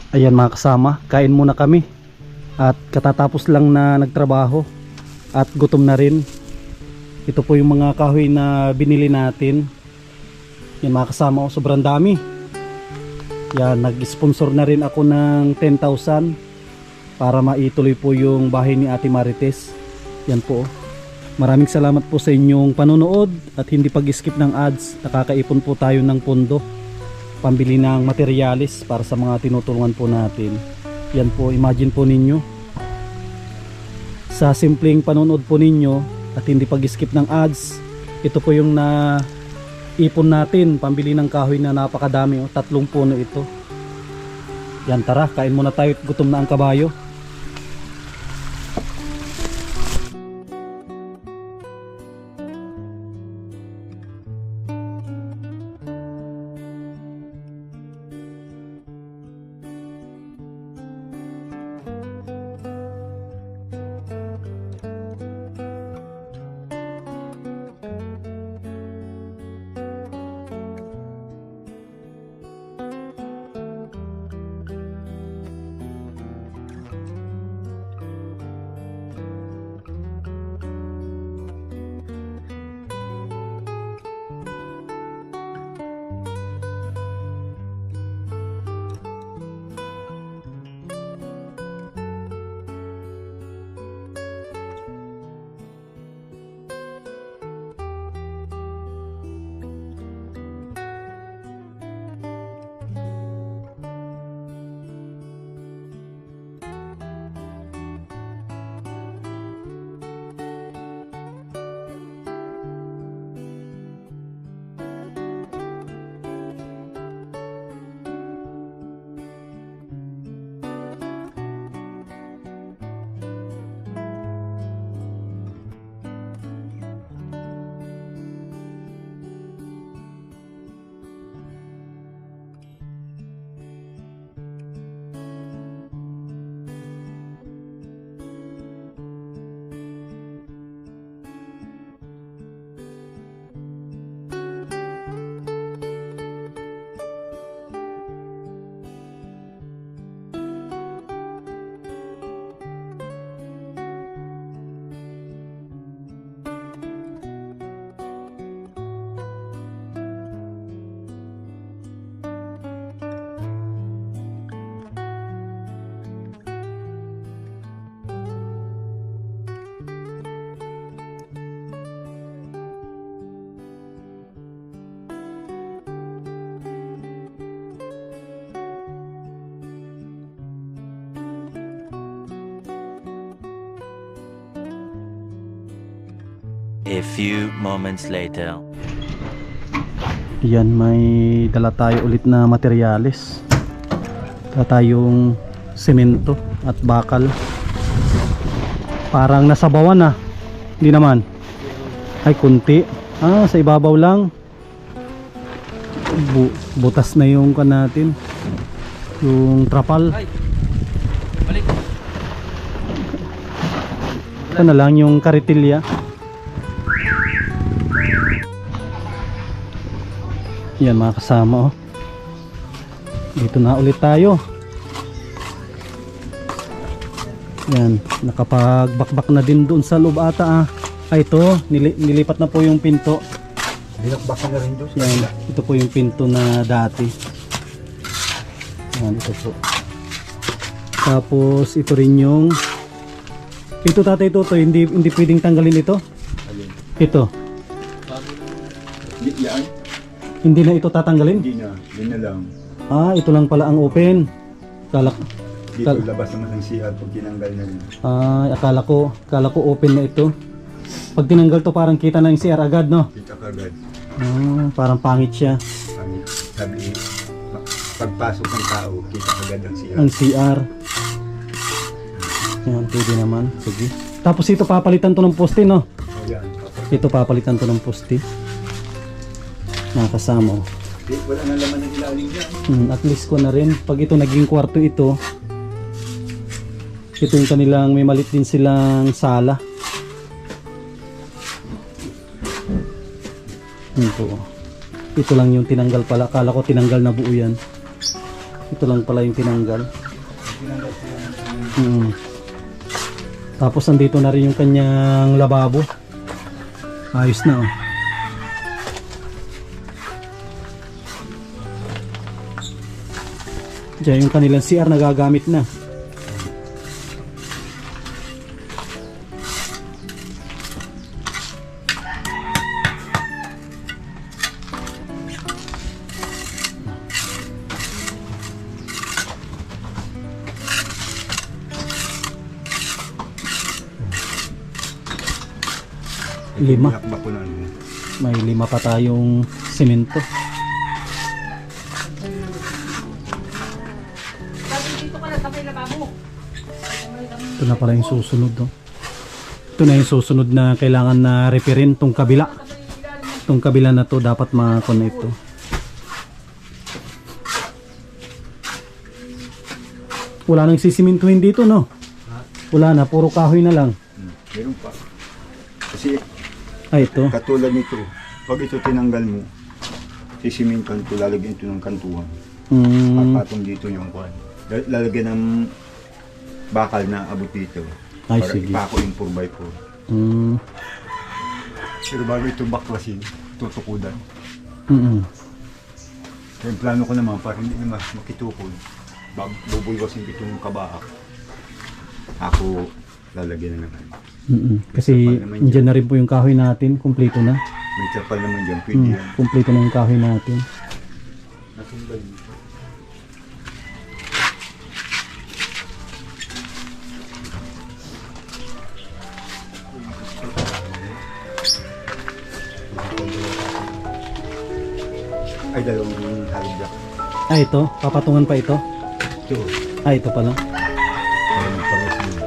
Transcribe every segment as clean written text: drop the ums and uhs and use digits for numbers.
Ayan mga kasama, kain muna kami. At katatapos lang na nagtrabaho at gutom na rin. Ito po yung mga kahoy na binili natin. Yan mga kasama, oh, sobrang dami. Yan, nag-sponsor na rin ako ng 10,000 para maituloy po yung bahay ni Ate Marites. Yan po. Maraming salamat po sa inyong panonood at hindi pag-skip ng ads. Nakakaipon po tayo ng pondo pambili ng materyales para sa mga tinutulungan po natin. Yan po, imagine po ninyo, sa simpleng panonood po ninyo at hindi pag-skip ng ads, ito po yung na ipon natin pambili ng kahoy na napakadami. 3 puno ito. Yan, tara, kain muna tayo at gutom na ang kabayo. A few moments later. Yan, may dala tayo ulit na materyales. Dala tayong semento at bakal. Parang nasabawan na. Hindi naman. Ay, kunti. Sa ibabaw lang. Butas na yung kan natin. Yung trapal. Ito na lang yung karitilya. Yan mga kasama, oh. Dito na ulit tayo. Yan, nakapagbakbak na din doon sa loob ata. Ay, ito, nilipat na po yung pinto. Binakbakan na rin doon. Yan, ito po yung pinto na dati. Yan, ito po. Tapos ito rin yung ito, tatay, ito hindi pwedeng tanggalin ito. Ayun. Ito, Yan. hindi na ito tatanggalin. Hindi na. Yun na lang. Ito lang pala ang open. Dito labas naman ng CR pag tinanggal na rin. Akala ko open na ito. Pag tinanggal to parang kita na yung CR agad, no? Kita kagad. Parang pangit siya. Sabi, pagpasok ng tao, kita kagad ang CR. Ang CR. Yan, pwede naman. Sige. Tapos ito papalitan to ng poste, no? Yan. Ito papalitan to ng poste. Nakasama, oh. Wala na laman ng ilalim dyan. At least ko na rin. Pag ito naging kwarto ito yung kanilang, may malit din silang sala. Ito lang yung tinanggal pala. Akala ko tinanggal na buo yan. Ito lang pala yung tinanggal. Tapos andito na rin yung kanyang lababo. Ayos na oh. Diyan yung kanilang CR nagagamit na. Lima. Yakba ko na ano. May 5 pa tayong semento. Ito na pala yung susunod. Oh. Ito na yung susunod na kailangan na repairin. Itong kabila. Itong kabila na to dapat ma-connect ito. Wala nang sisimintuhin dito, no? Wala na, puro kahoy na lang. Meron pa. Kasi Ay, ito. katulad nito, pag ito tinanggal mo, sisimintuhan ko, lalagyan ito ng kantuhan. Papatong dito yung kwan. Lalagyan ng bakal na abot dito. Ay, para sige. ipako yung 4x4. Pero bago ito baklasin, tutukudan. Kaya yung plano ko naman, para hindi na makitukod, bubulwasin ko itong kabaak. Ako, lalagyan na naman. Kasi andyan na rin po yung kahoy natin. Kumpleto na. May trapal naman dyan, pwede yan. Kumpleto na yung kahoy natin. Natumbay. Ay, dalawang hollow block. Ay, ito. Papatungan pa ito. Ito. Ay, ito pala. Para magpares mo.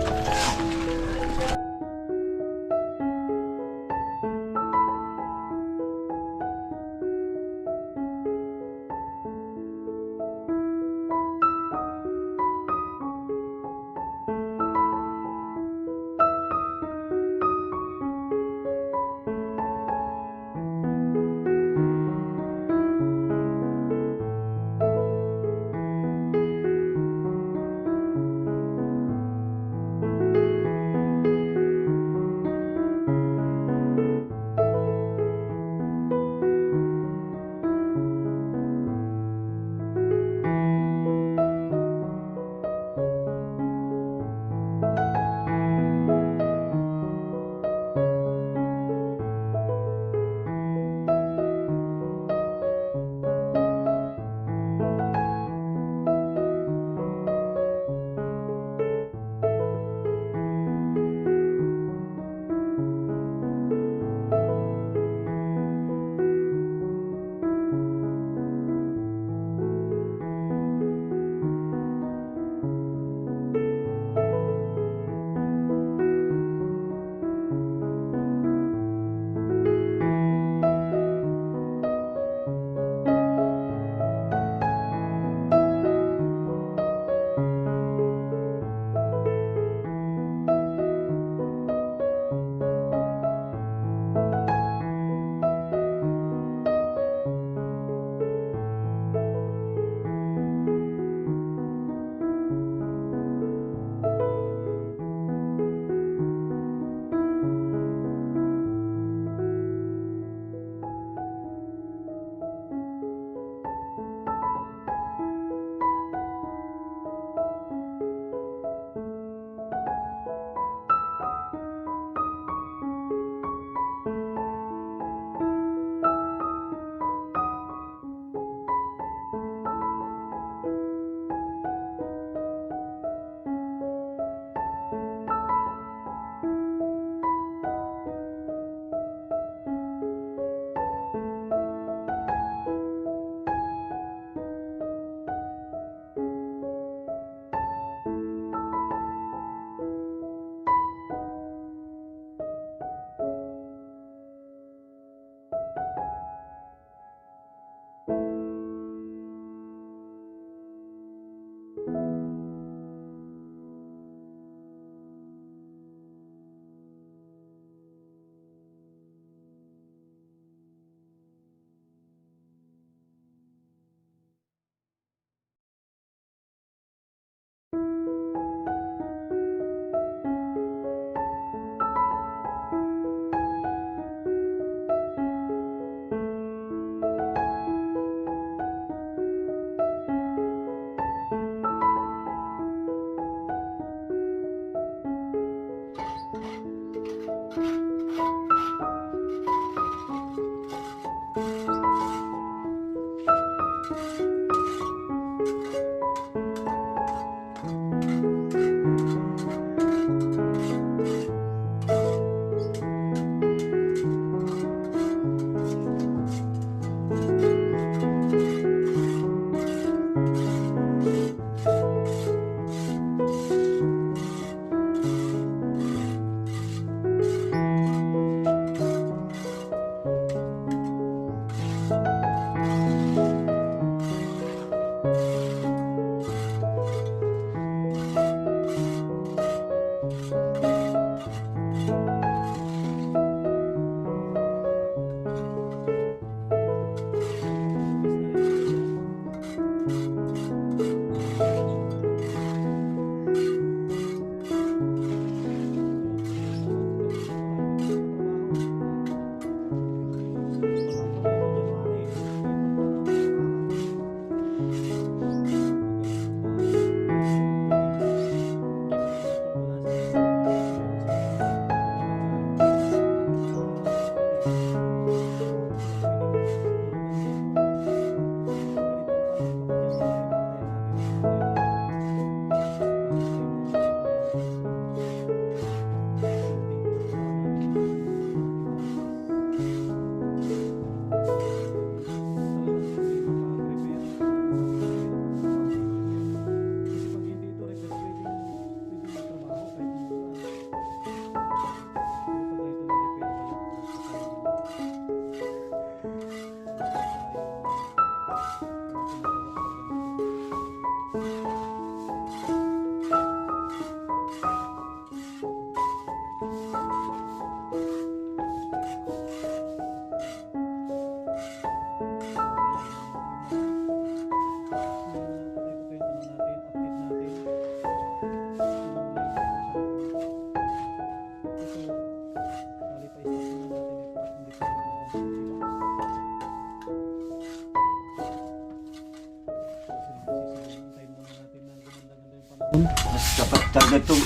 Mas dapat talaga to.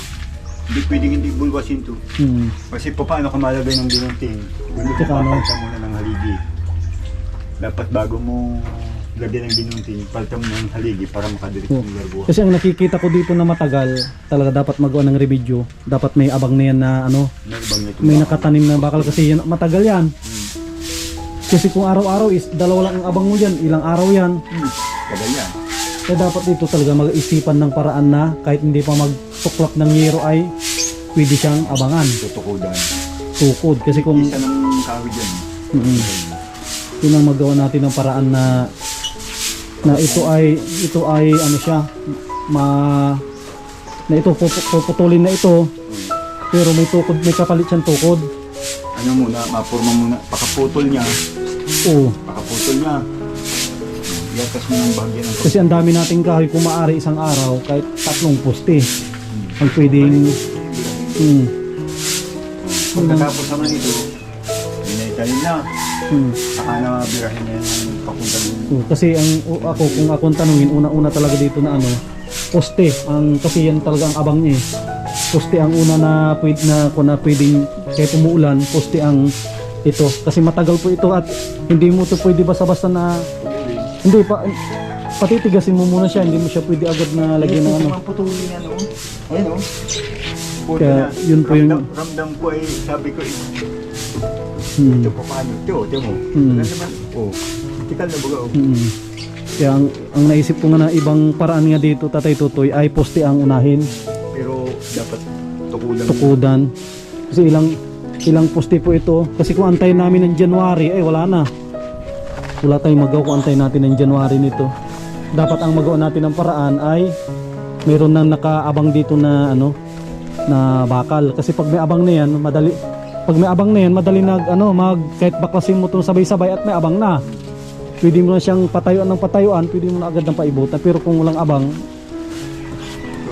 Hindi pwedeng hindi bulwasin to. Kasi paano ka malagay ng binunting? Hindi ka Tsaka ano? papalitan muna ng haligi. Dapat bago mo lagyan ng binunting, palitan mo ng haligi para makadirik Oo. ng larbuha. Kasi ang nakikita ko dito na matagal, talaga dapat magawa ng remedyo. Dapat may abang na yan na ano, May ibang nito. may nakatanim na bakal kasi yan, matagal yan. Kasi kung araw-araw is dalawa lang ang abang mo dyan, ilang araw yan. Tagal yan. Kaya dapat dito talaga mag-isipan ng paraan na kahit hindi pa magtuklap ng yero ay pwede siyang abangan, Tutukudan. tukod. Kasi kung Isa ng kahoy dyan. yun ang magawa natin ng paraan na ito ay ano siya na ito puputulin na ito pero may tukod, may kapalit siyang tukod. Ano muna, mapurma muna. Pakaputol niya. Oo. Pakaputol niya. Iatas mo ng bahagyan ng Kasi ang dami nating kahoy kung maaari isang araw kahit 3 poste ang pwedeng Pagkatapos naman ito, inaitayin na. Saka na birahin niya yung papunta ng Kasi ako kung ako ang tanungin, una-una talaga dito na ano, poste ang kasi yan talaga ang abang niya. Poste ang una na pwedeng kahit umuulan, poste ang ito kasi matagal po ito at hindi mo to pwede basta-basta na hindi pa patitigasin mo muna siya, hindi mo siya pwede agad na lagyan ng ano. putulin niya, no? Ayun, no? Kaya yun po yung ramdam ko ay sabi ko ito pa paano ito mo wala naman tikal na baga Kaya ang naisip ko nga na ibang paraan nga dito Tatay Tutoy ay poste ang unahin, pero dapat tukudan kasi ilang poste po ito kasi kung antayin namin ng January ay wala tayong magawa kung antayin natin ng January nito. Dapat ang magawa natin ng paraan ay mayroon nang nakaabang dito na ano na bakal kasi pag may abang na yan madali kahit baklasin mo itong sabay-sabay at may abang na pwede mo na siyang patayuan ng patayuan, pwede mo na agad ng paibutan. Pero kung walang abang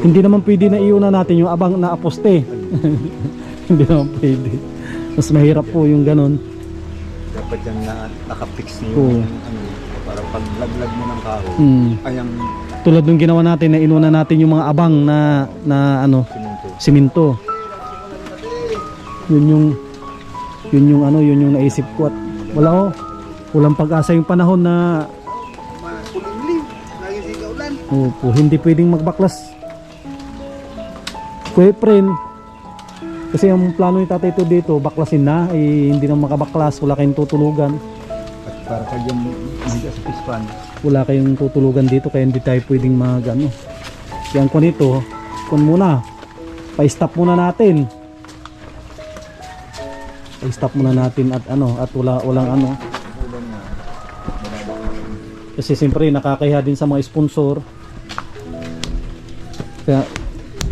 hindi naman pwede na iuna natin yung abang na poste. Hindi naman pwede, mas mahirap po yung ganon. dapat yan na nakapix na Oo. yung parang paglaglag mo ng kaho ay ang Tulad nung ginawa natin na inuna natin yung mga abang na ano siminto. simento. Yun yung naisip ko at walang pag-asa yung panahon na opo, hindi pwedeng magbaklas. Kuya friend, kasi ang plano ni Tatay ito dito baklasin na hindi na makabaklas, wala kayong tutulugan, At para pag yung hindi sa pispan, wala kayong tutulugan dito kaya hindi tayo pwedeng magano. Kaya ko nito muna pa-stop muna natin at walang ano kasi siyempre nakakahiya din sa mga sponsor. Kaya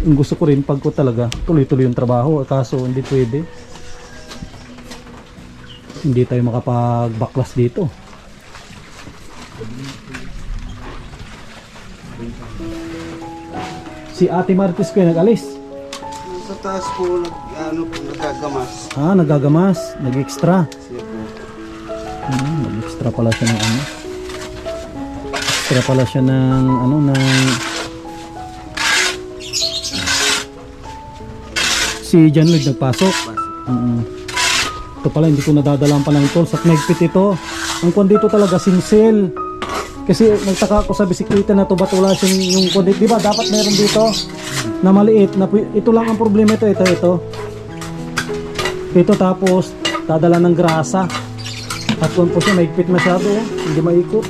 yung gusto ko rin pag ko talaga tuloy-tuloy yung trabaho kaso hindi pwede, hindi tayo makapagbaklas dito. Si Ate Martis ko nag-alis. Sa taas po, nagagamas. Nagagamas, nag-extra. Siya po. Nag-extra pala siya ng ano. Extra pala siya ng ano si John Lloyd nagpasok. Ito pala hindi ko nadadalaan pa ng tools at nagpit ito. Ang kwan dito talaga sinsel. Kasi nagtaka ako sa bisikleta na to ba't wala siyang yung kwan dito. Diba dapat meron dito na maliit na ito lang ang problema ito tapos dadala ng grasa at kung po siya maigpit masyado hindi maikot.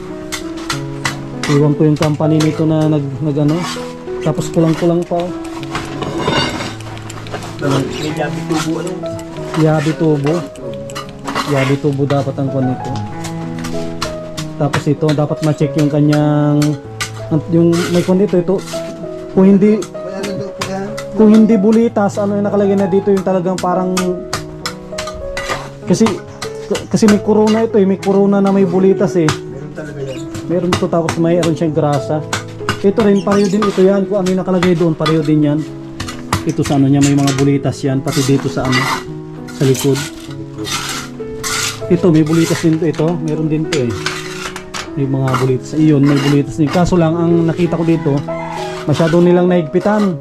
Iwan ko yung company nito na nag tapos kulang pa may yabi tubo yabi tubo dapat ang kwan nito. Tapos ito dapat ma-check yung kanyang Yung may kon dito, ito. Kung hindi, Kaya nandun po yan. kung hindi bulitas, ano yung nakalagay na dito yung talagang parang kasi may corona ito eh, may corona na may bulitas eh. Meron talaga yan. Meron ito tapos mayroon siyang grasa. Ito rin pareho din ito yan, kung ano yung nakalagay doon, pareho din yan. Ito sa ano niya, may mga bulitas yan, pati dito sa ano, sa likod. Ito may bulitas din ito, meron din ito eh. May mga bulitas, iyon may bulitas din. Kaso lang ang nakita ko dito, masyado nilang naigpitan.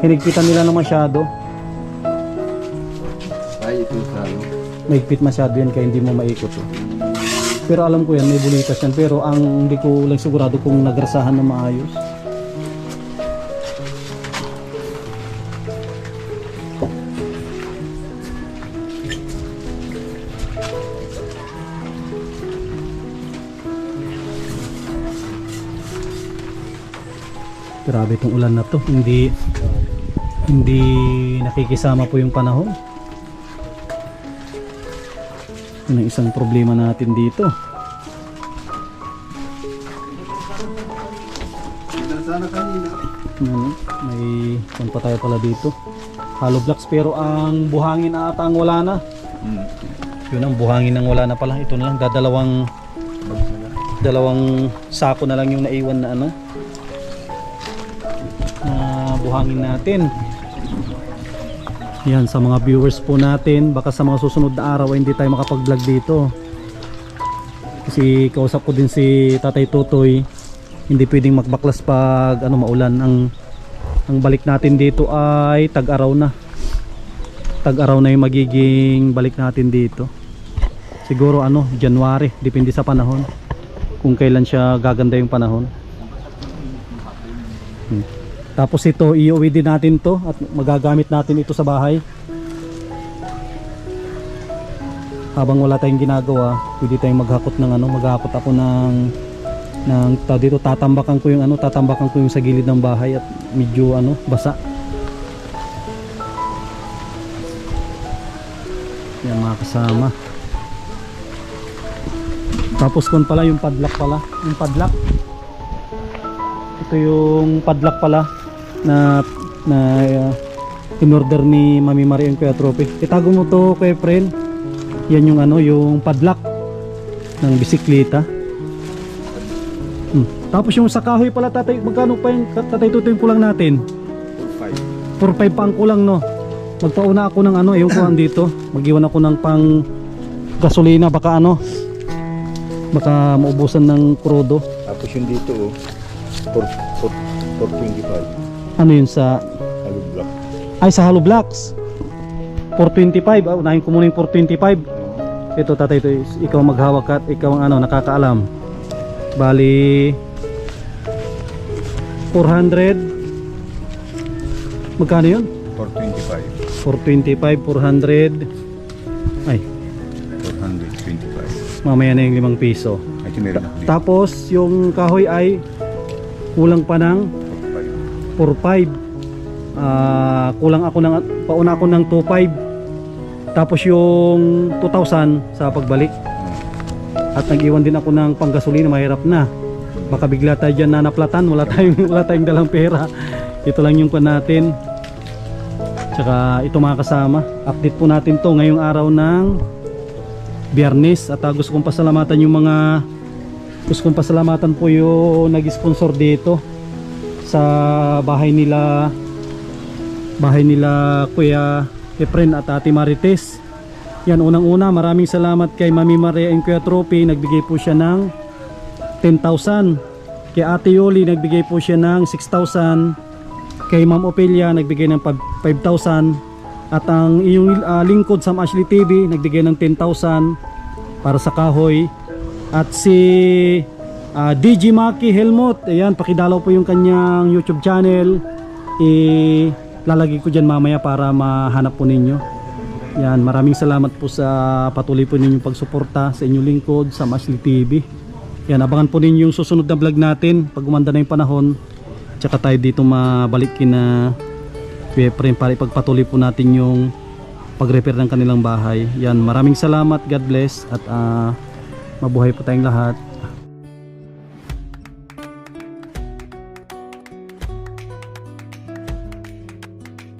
Hinigpitan nila na masyado. Ay, ito sa ano. Maigpit masyado yan kaya hindi mo maikot eh. Pero alam ko yan, may bulitas yan. Pero ang hindi ko lang sigurado kung nagrasahan na maayos. Grabe itong ulan na to. Hindi nakikisama po yung panahon. Yun ang isang problema natin dito. Sana kanina. May kung pa tayo pala dito. Hollow blocks pero ang buhangin ata ang wala na. Yun ang buhangin ang wala na pala. Ito na lang dalawang sako na lang yung naiwan na ano. Na buhangin natin. Yan sa mga viewers po natin, baka sa mga susunod na araw hindi tayo makapag-vlog dito. Kasi kausap ko din si Tatay Totoy, hindi pwedeng magbaklas pag ano maulan. Ang balik natin dito ay tag-araw na. Tag-araw na yung magiging balik natin dito. Siguro ano, January, depende sa panahon. Kung kailan siya gaganda yung panahon. Tapos ito, iuwi din natin to at magagamit natin ito sa bahay. Habang wala tayong ginagawa, pwede tayong maghakot ng ano, maghakot ako ng dito tatambakan ko yung sa gilid ng bahay at medyo ano, basa. Yan mga kasama. Tapos kun pala yung padlock pala, yung padlock. Ito yung padlock pala na in-order ni Mami Marie and Kuya Trophy. Itago mo to, Kuya friend. Yan yung ano, yung padlock ng bisikleta. Tapos yung sa kahoy pala, tatay, magkano pa yung Tatay Tutoy yung kulang natin? 4-5 pa ang kulang, no? Magpauna ako ng ano, yung kuhan dito. Mag-iwan ako ng pang gasolina, baka ano, baka maubusan ng krudo. Tapos yung dito, 425. Ano yun sa Hollow block. ay sa hollow blocks 425. Unahin ko muna yung 425. Ito tatay, ito ikaw maghawak at ikaw ang ano, nakakaalam. Bali 400. Magkano yun? 425. 425, 400. Ay, 425. mamaya na yung 5 piso. Ito meron ako dito. Tapos yung kahoy ay kulang pa ng 4.5. Kulang ako ng pauna ako ng 2.5. Tapos yung 2,000 sa pagbalik. At nag-iwan din ako ng panggasolina, mahirap na. Baka bigla tayo dyan na naplatan, wala tayong dalang pera. Ito lang yung pan natin. Tsaka ito mga kasama, update po natin to ngayong araw ng Biyernes. At gusto kong pasalamatan po yung nag-sponsor dito sa bahay nila Kuya Efren at Ate Marites. Yan, unang-una maraming salamat kay Mami Maria and Kuya Trophy, nagbigay po siya ng 10,000. Kay Ate Yoli nagbigay po siya ng 6,000. Kay Ma'am Opelia nagbigay ng 5,000. At ang iyong lingkod Sam Ashley TV nagbigay ng 10,000 para sa kahoy. At si DJ Maki Helmut, ayan, pakidalaw po yung kanyang YouTube channel. Lalagay ko dyan mamaya para mahanap po ninyo. Yan, maraming salamat po sa patuloy po ninyong pagsuporta sa inyong lingkod sa Ashley TV. Yan, abangan po ninyo yung susunod na vlog natin pag gumanda na yung panahon. Tsaka tayo dito mabalik kina Efren para ipagpatuloy po natin yung pag-repair ng kanilang bahay. Yan, maraming salamat, God bless at mabuhay po tayong lahat.